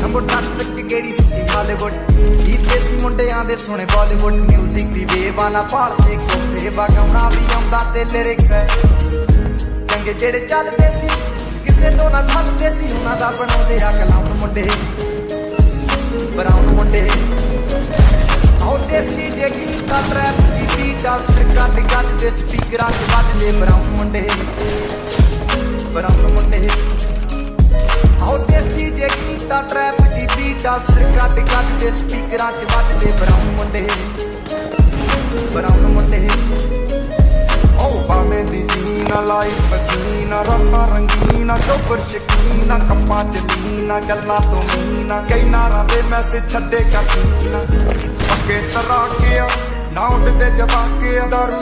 number 10 ਵਿੱਚ ਕਿਹੜੀ ਸੁੱਤੀ ਹਾਲੀਵੁੱਡ ਗੀਤ ਦੇਸੀ ਮੁੰਡਿਆਂ ਦੇ ਸੁਣੇ ਬਾਲੀਵੁੱਡ ਮਿਊਜ਼ਿਕ ਦੀ ਵੇਵਾਨਾ ਭਾਲਦੇ ਕੋਫੇ ਵਗਾਉਣਾ ਵੀ ਆਉਂਦਾ ਤੇ ਲਿਰਿਕਸ ਚੰਗੇ ਜਿਹੜੇ ਚੱਲਦੇ ਸੀ ਕਿਸੇ ਤੋਂ ਨਾ ਠੱਲਦੇ ਸੀ ਉਹਨਾਂ ਦਾ ਬਣਾਉਂਦੇ ਆ ਕਲਾਮ ਮੁੰਡੇ ਬਰਾਉਨ ਮੁੰਡੇ ਆਉ ਦੇਸੀ ਜੇ ਗੀਤਾਂ ਟਰੈਪ ਦੀ ਬੀਟ ਆ ਸਰਕਟ ਗੱਜ ਦੇ ਸਪੀਕਰਾਂ 'ਚ ਵੱਜਦੇ ਬਰਾਉਨ ਮੁੰਡੇ ਆਉ ਦੇਸੀ ਜੇ ਗੀਤਾਂ ਟਰੈਪ ਦੀ ਬੀਟ ਆ ਸਰਕਟ ਗੱਜ ਦੇ ਸਪੀਕਰਾਂ 'ਚ ਵੱਜਦੇ ਬਰਾਉਨ ਮੁੰਡੇ ਉਹ ਬਾਵੇਂ ਦੀ ਜੀਨਾ ਲਾਈ ਪਸੀਨਾ ਰਾਤਾਂ ਰੰਗੀਨਾ ਚੋਪਰ ਸ਼ਕੀਨਾ ਕੱਪਾਂ ਚ ਲੀਨਾ ਗੱਲਾਂ ਤੋਂ ਮੀਨਾ ਕਈ ਨਾਰਾਂ ਦੇ ਮੈਸੇਜ ਛੱਡੇ ਕਸੀਨਾ ਪੱਕੇ ਤਰਾਕਿਆ ਨਾ ਉੱਡਦੇ ਜਵਾਕਿਆ ਦਾਰੂ